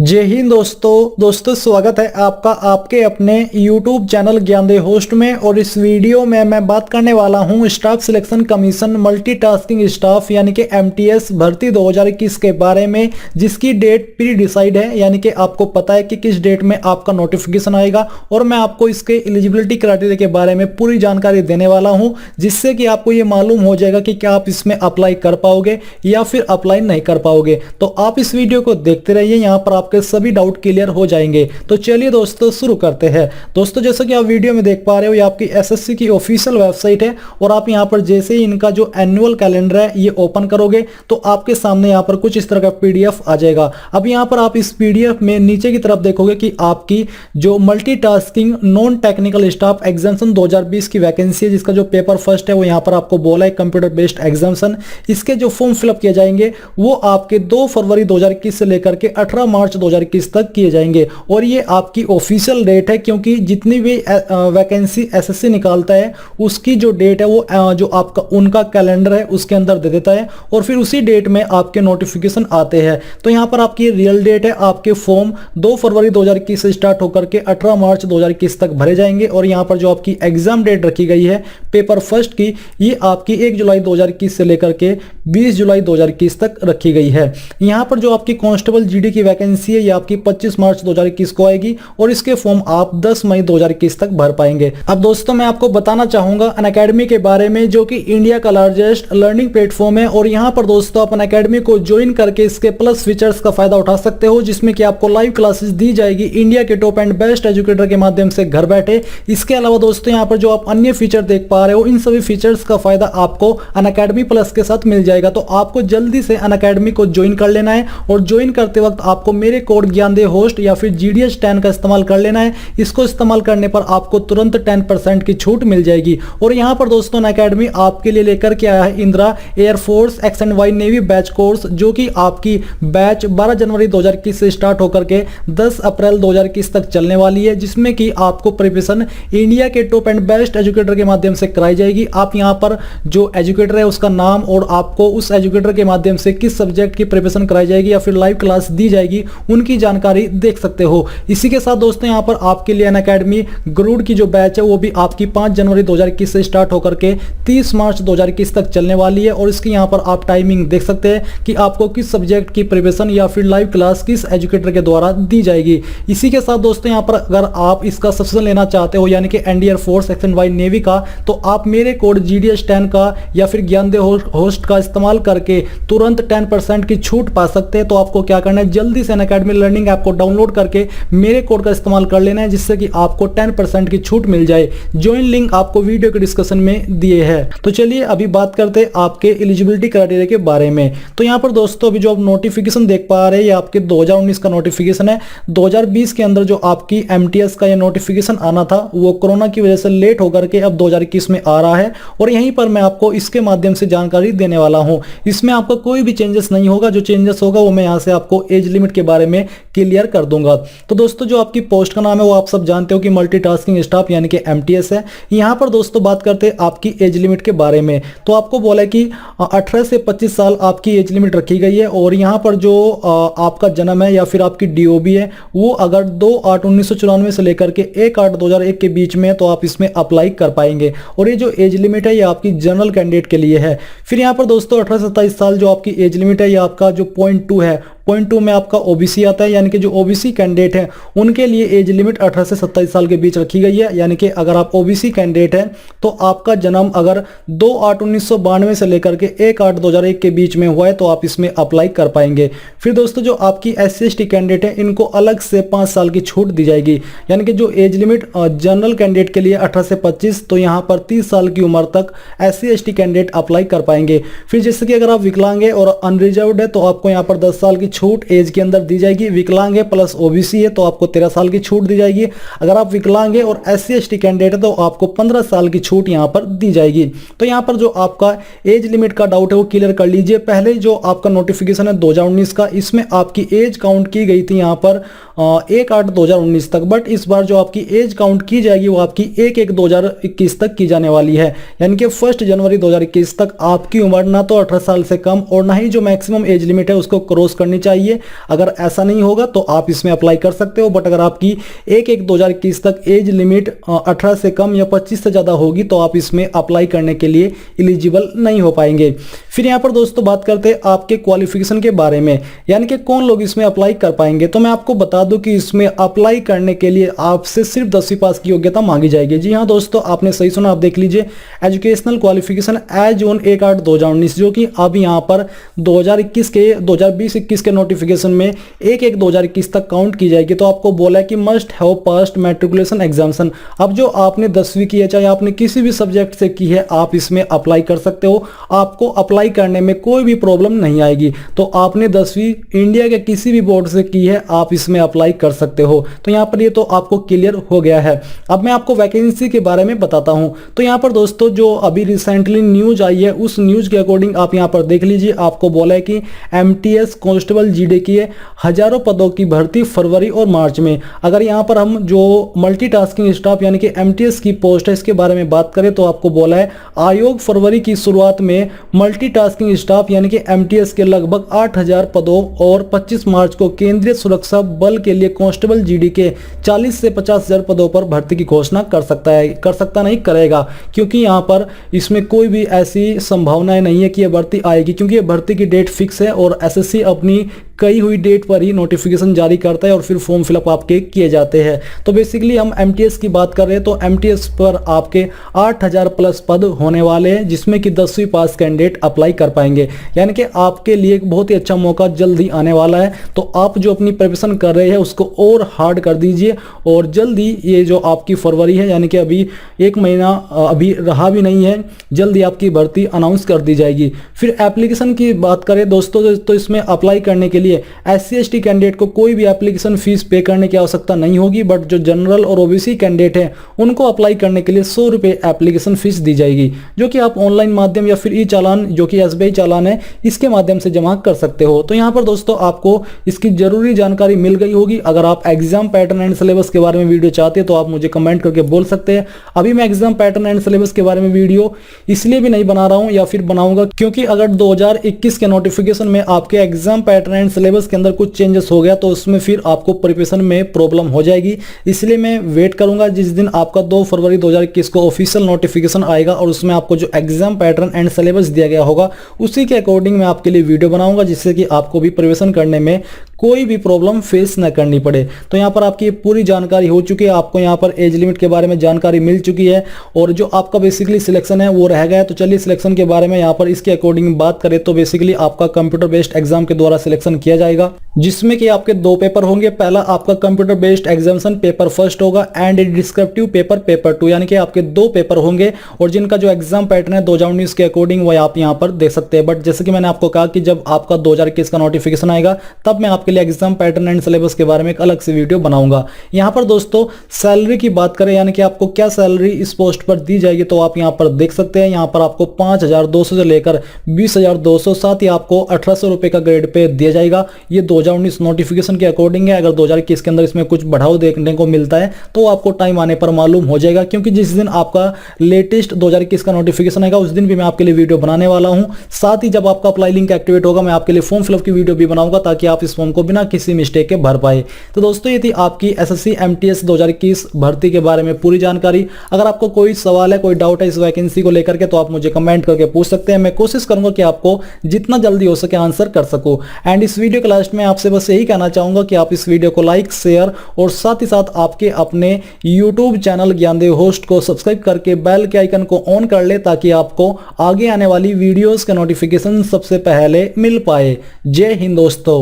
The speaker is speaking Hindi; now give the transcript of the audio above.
जय हिंद दोस्तों स्वागत है आपका आपके अपने YouTube चैनल ज्ञानदेह होस्ट में। और इस वीडियो में मैं बात करने वाला हूं staff selection commission multitasking staff यानी कि MTS भर्ती 2021 के बारे में, जिसकी डेट प्री डिसाइड है, यानी कि आपको पता है कि किस डेट में आपका नोटिफिकेशन आएगा। और मैं आपको इसके एलिजिबिलिटी क्राइटेरिया के बारे में पूरी जानकारी देने वाला हूँ, जिससे कि आपको ये मालूम हो जाएगा कि क्या आप इसमें अप्लाई कर पाओगे या फिर अप्लाई नहीं कर पाओगे। तो आप इस वीडियो को देखते रहिए, यहाँ पर आपके सभी डाउट क्लियर हो जाएंगे। तो चलिए दोस्तों शुरू करते हैं। दोस्तों जैसा कि आप वीडियो में देख पा रहे हो, ये आपकी SSC की ऑफिशियल वेबसाइट है। और आप यहाँ पर जैसे ही इनका जो एनुअल कैलेंडर है ये ओपन करोगे तो आपके सामने यहाँ पर कुछ इस तरह का PDF आ जाएगा। अब यहाँ पर आप इस PDF में नीचे की तरफ देखोगे कि आपकी जो multitasking non technical staff examination 2020 की वैकेंसी है, जिसका जो पेपर फर्स्ट है वो यहाँ पर आपको बोला है कंप्यूटर बेस्ड एग्जामिनेशन। इसके जो फॉर्म फिलअप किए जाएंगे वो आपके 2 फरवरी 2021 से लेकर के 18 मार्च 2021 तक किए जाएंगे। और ये आपकी ऑफिशियल डेट है, क्योंकि जितनी भी वैकेंसी SSC निकालता है उसकी जो डेट है वो जो आपका उनका कैलेंडर है उसके अंदर दे देता है, और फिर उसी डेट में आपके नोटिफिकेशन आते हैं। तो यहाँ पर आपकी रियल डेट है, आपके फॉर्म 2 फरवरी 2021 से स्टार्ट होकर के 18 मार्च 2021 तक भरे जाएंगे। और यहाँ पर जो आपकी एग्जाम डेट रखी गई है पेपर फर्स्ट की, ये आपकी 1 जुलाई 2021 से लेकर के 20 जुलाई 2021 तक रखी गई है। यहाँ पर जो आपकी कांस्टेबल GD की वैकेंसी है ये आपकी 25 मार्च 2021 को आएगी, और इसके फॉर्म आप 10 मई 2021 तक भर पाएंगे। अब दोस्तों मैं आपको बताना चाहूंगा अनअकैडमी के बारे में, जो कि इंडिया का लार्जेस्ट लर्निंग प्लेटफॉर्म है। और यहाँ पर दोस्तों आप अनअकैडमी को ज्वाइन करके इसके प्लस फीचर्स का फायदा उठा सकते हो, जिसमें कि आपको लाइव क्लासेस दी जाएगी इंडिया के टॉप एंड बेस्ट एजुकेटर के माध्यम से घर बैठे। इसके अलावा दोस्तों यहाँ पर जो आप अन्य फीचर देख पा रहे हो, इन सभी फीचर्स का फायदा आपको अनअकैडमी प्लस के साथ मिल जाएगा। तो आपको जल्दी से अनअकैडमी को ज्वाइन कर लेना है, और ज्वाइन करते वक्त आपको मेरे कोड ज्ञानदेह होस्ट या फिर GDH 10 का इस्तेमाल कर लेना है। इसको इस्तेमाल करने पर आपको तुरंत 10% की छूट मिल जाएगी। और यहाँ पर दोस्तों अनअकैडमी आपके लिए लेकर के आया है Indira air force XY navy batch course, जो कि आपकी बैच 12 जनवरी 2021 से स्टार्ट होकर के 10 अप्रैल 2021 तक चलने वाली है, जिसमें कि आपको प्रिपरेशन इंडिया के टॉप एंड बेस्ट एजुकेटर के माध्यम से कराई जाएगी। आप यहाँ पर जो एजुकेटर है उसका नाम और आपको उस एजुकेटर के माध्यम से किस सब्जेक्ट की प्रिपरेशन कराई जाएगी या फिर लाइव क्लास दी जाएगी उनकी जानकारी देख सकते हो। इसी के साथ दोस्तों यहाँ पर आपके लिए अनअकैडमी गरुड़ की जो बैच है वो भी आपकी 5 जनवरी 2021 से स्टार्ट होकर के 30 मार्च 2021 तक चलने वाली है। और इसकी यहाँ पर आप टाइमिंग देख सकते हैं कि आपको किस सब्जेक्ट की प्रिपरेशन या फिर लाइव क्लास किस एजुकेटर के द्वारा दी जाएगी। इसी के साथ दोस्तों यहाँ पर अगर आप इसका सब्सक्रिप्शन लेना चाहते हो, यानी कि इंडियन एयरफोर्स XY नेवी का, तो आप मेरे कोड GDH 10 का या फिर ज्ञानदेह होस्ट का इस्तेमाल करके तुरंत 10% की छूट पा सकते हैं। तो आपको क्या करना है, जल्दी से अनअकैडमी लर्निंग ऐप को डाउनलोड करके मेरे कोड का इस्तेमाल कर लेना है, जिससे कि आपको 10% की छूट मिल जाए। ज्वाइन लिंक आपको वीडियो के डिस्क्रिप्शन में दिए हैं। तो चलिए अभी बात करते हैं आपके एलिजिबिलिटी क्राइटेरिया के बारे में। तो यहाँ पर दोस्तों अभी जो आप नोटिफिकेशन देख पा रहे हैं ये आपके 2019 का नोटिफिकेशन है। 2020 के अंदर जो आपकी MTS का ये नोटिफिकेशन आना था वो कोरोना की वजह से लेट होकर के अब 2021 में आ रहा है, और यहीं पर मैं आपको इसके माध्यम से जानकारी देने वाला हूँ। इसमें आपका कोई भी चेंजेस नहीं होगा, जो चेंजेस होगा वो मैं यहाँ से आपको एज लिमिट के बारे में क्लियर कर दूंगा। तो दोस्तों जो आपकी पोस्ट का नाम है वो आप सब जानते हो कि मल्टीटास्किंग स्टाफ यानी कि MTS है। यहाँ पर दोस्तों बात करते हैं आपकी एज लिमिट के बारे में। तो आपको बोला है कि 18 से 25 साल आपकी एज लिमिट रखी गई है। और यहाँ पर जो आपका जन्म है या फिर आपकी DOB है वो अगर 2/8/1994 से लेकर के 1/8/2001 के बीच में है तो आप इसमें अप्लाई कर पाएंगे। और ये जो एज लिमिट है ये आपकी जनरल कैंडिडेट के लिए है। फिर यहाँ पर दोस्तों 18 से 27 साल जो आपकी एज लिमिट है ये आपका जो पॉइंट 2 है, पॉइंट 2 में आपका OBC आता है, यानी कि जो OBC कैंडिडेट है उनके लिए एज लिमिट 18 से 27 साल के बीच रखी गई है। यानी कि अगर आप OBC कैंडिडेट हैं तो आपका जन्म अगर 2/8/1992 से लेकर के 1/8/2001 के बीच में हुआ है तो आप इसमें अप्लाई कर पाएंगे। फिर दोस्तों जो आपकी SC/ST कैंडिडेट है इनको अलग से 5 साल की छूट दी जाएगी। यानी कि जो एज लिमिट जनरल कैंडिडेट के लिए 18 से 25, तो यहाँ पर 30 साल की उम्र तक SC/ST कैंडिडेट अप्लाई कर पाएंगे। फिर जैसे कि अगर आप विकलांग है और अनरिजर्व्ड है तो आपको यहाँ पर 10 साल की छूट एज के अंदर दी जाएगी। विकलांग है प्लस OBC है तो आपको 13 साल की छूट दी जाएगी। अगर आप विकलांग है और SC/ST कैंडिडेट है तो आपको 15 साल की छूट यहाँ पर दी जाएगी। तो यहाँ पर जो आपका एज लिमिट का डाउट है वो क्लियर कर लीजिए। पहले जो आपका नोटिफिकेशन है 2019 का, इसमें आपकी एज काउंट की गई थी यहाँ पर 1/8/2019 तक, बट इस बार जो आपकी एज काउंट की जाएगी वो आपकी 1/1/2021 तक की जाने वाली है। यानी कि 1 जनवरी 2021 तक आपकी उम्र ना तो 18 साल से कम और ना ही जो मैक्सिमम एज लिमिट है उसको क्रॉस करनी चाहिए। अगर ऐसा नहीं होगा तो आप इसमें अप्लाई कर सकते हो, बट अगर आपकी 1/1/2021 तक एज लिमिट 18 से कम या 25 से ज़्यादा होगी तो आप इसमें अप्लाई करने के लिए एलिजिबल नहीं हो पाएंगे। फिर यहाँ पर दोस्तों बात करते हैं आपके क्वालिफिकेशन के बारे में, यानी कि कौन लोग इसमें अप्लाई कर पाएंगे। तो मैं आपको बता दूं कि इसमें अप्लाई करने के लिए आपसे सिर्फ 10वीं पास की योग्यता मांगी जाएगी। जी हाँ दोस्तों, आपने सही सुना। आप देख लीजिए, एजुकेशनल क्वालिफिकेशन एज ऑन 1/8/2019, जो कि अब यहाँ पर 2020-21 के नोटिफिकेशन में 1/1/2021 तक काउंट की जाएगी। तो आपको बोला है कि must have passed matriculation examination. अब जो आपने 10वीं की है, चाहे आपने किसी भी सब्जेक्ट से की है, आप इसमें अप्लाई कर सकते हो। आपको अप्लाई करने में कोई भी प्रॉब्लम नहीं आएगी। तो आपने 10वीं इंडिया के किसी भी बोर्ड से की है, आप इसमें अप्लाई कर सकते हो। तो यहाँ पर ये तो आपको क्लियर हो गया है। अब मैं आपको वैकेंसी के बारे में बताता हूँ। तो यहाँ पर दोस्तों जो अभी रिसेंटली न्यूज आई है, उस न्यूज के अकॉर्डिंग आप यहाँ पर देख लीजिए। आपको बोला है कि MTS कांस्टेबल जीडी की हजारों पदों की भर्ती फरवरी और मार्च में। अगर यहाँ पर हम जो मल्टीटास्किंग स्टाफ यानी कि MTS की पोस्ट है, इसके बारे में बात करें तो आपको बोला है आयोग फरवरी की शुरुआत में मल्टीटास्किंग स्टाफ यानी कि MTS के लगभग 8000 पदों और 25 मार्च को केंद्रीय सुरक्षा बल के लिए कांस्टेबल जीडी के 40 से 50,000 पदों पर भर्ती की घोषणा कर सकता नहीं करेगा, क्योंकि यहाँ पर इसमें कोई भी ऐसी संभावनाएं नहीं है कि यह भर्ती आएगी, क्योंकि यह भर्ती की डेट फिक्स है और SSC अपनी कई हुई डेट पर ही नोटिफिकेशन जारी करता है और फिर फॉर्म फिलअप आपके किए जाते हैं। तो बेसिकली हम MTS की बात कर रहे हैं, तो MTS पर आपके 8000 प्लस पद होने वाले हैं, जिसमें कि 10वीं पास कैंडिडेट अप्लाई कर पाएंगे। यानी कि आपके लिए एक बहुत ही अच्छा मौका जल्दी आने वाला है। तो आप जो अपनी प्रिपरेशन कर रहे हैं उसको और हार्ड कर दीजिए, और जल्दी ये जो आपकी फरवरी है, यानी कि अभी 1 महीना अभी रहा भी नहीं है, जल्दी आपकी भर्ती अनाउंस कर दी जाएगी। फिर एप्लीकेशन की बात करें दोस्तों, तो इसमें अप्लाई करने के लिए SC/ST कैंडिडेट को कोई भी एप्लीकेशन फीस पे करने की आवश्यकता नहीं होगी, बट जो जनरल और OBC कैंडिडेट हैं उनको अप्लाई करने के लिए 100 रुपये एप्लीकेशन फीस दी जाएगी, जो कि आप ऑनलाइन माध्यम या फिर ई-चालान जो कि SBI चालान है, इसके माध्यम से जमा कर सकते हो। तो यहाँ पर दोस्तों आपको इसकी जरूरी जानकारी मिल गई होगी। अगर आप एग्जाम पैटर्न एंड सिलेबस के बारे में वीडियो चाहते हैं तो आप मुझे कमेंट करके बोल सकते हैं। अभी मैं एग्जाम पैटर्न एंड सिलेबस के बारे में वीडियो इसलिए भी नहीं बना रहा हूँ या फिर बनाऊंगा क्योंकि अगर 2021 के नोटिफिकेशन में आपके एग्जाम पैटर्न एंड सिलेबस के अंदर कुछ चेंजेस हो गया तो उसमें फिर आपको प्रिपरेशन में प्रॉब्लम हो जाएगी। इसलिए मैं वेट करूंगा जिस दिन आपका 2 फरवरी 2021 को ऑफिशियल नोटिफिकेशन आएगा और उसमें आपको जो एग्जाम पैटर्न एंड सिलेबस दिया गया होगा उसी के अकॉर्डिंग मैं आपके लिए वीडियो बनाऊंगा, जिससे कि आपको भी प्रिपरेशन करने में कोई भी प्रॉब्लम फेस न करनी पड़े। तो यहाँ पर आपकी पूरी जानकारी हो चुकी है, आपको यहाँ पर एज लिमिट के बारे में जानकारी मिल चुकी है और जो आपका बेसिकली सिलेक्शन है वो रह गया है। तो चलिए सिलेक्शन के बारे में यहाँ पर इसके अकॉर्डिंग बात करें तो बेसिकली आपका कंप्यूटर बेस्ड एग्जाम के द्वारा सिलेक्शन किया जाएगा, जिसमें कि आपके 2 पेपर होंगे। पहला आपका computer based examination paper first होगा एंड डिस्क्रिप्टिव पेपर 2, यानी कि आपके 2 पेपर होंगे और जिनका जो एग्जाम पैटर्न है 2019 के अकॉर्डिंग वो आप यहाँ पर देख सकते हैं। बट जैसे कि मैंने आपको कहा कि जब आपका 2021 का नोटिफिकेशन आएगा तब मैं आपके लिए एग्जाम पैटर्न एंड सिलेबस के बारे में एक अलग से वीडियो बनाऊंगा। यहाँ पर दोस्तों सैलरी की बात करें, यानी कि आपको क्या सैलरी इस पोस्ट पर दी जाएगी, तो आप यहाँ पर देख सकते हैं। यहाँ पर आपको 5200 से लेकर 20,200, साथ ही आपको 1800 रुपए का ग्रेड पे दिया जाएगा। ये 2019 नोटिफिकेशन के अकॉर्डिंग है। अगर 2021 के अंदर इसमें कुछ बढ़ाव देखने को मिलता है तो आपको टाइम आने पर मालूम हो जाएगा, क्योंकि जिस दिन आपका लेटेस्ट 2021 का नोटिफिकेशन आएगा उस दिन भी मैं आपके लिए वीडियो बनाने वाला हूं। साथ ही जब आपका अप्लाई लिंक एक्टिवेट होगा मैं आपके लिए फॉर्म फिलअप की वीडियो भी बनाऊंगा ताकि आप इस फॉर्म को बिना किसी मिस्टेक के भर पाए। तो दोस्तों ये थी आपकी SSC MTS 2021 भर्ती के बारे में पूरी जानकारी। अगर आपको कोई सवाल है, कोई डाउट है इस वैकेंसी को लेकर के तो आप मुझे कमेंट करके पूछ सकते हैं। मैं कोशिश करूंगा कि आपको जितना जल्दी हो सके आंसर कर सकूं। एंड इस वीडियो के लास्ट में आपसे बस यही कहना चाहूंगा कि आप इस वीडियो को लाइक, शेयर और साथ ही साथ आपके अपने YouTube चैनल ज्ञानदेव होस्ट को सब्सक्राइब करके बेल के आइकन को ऑन कर ले ताकि आपको आगे आने वाली वीडियोस का नोटिफिकेशन सबसे पहले मिल पाए। जय हिंद दोस्तों।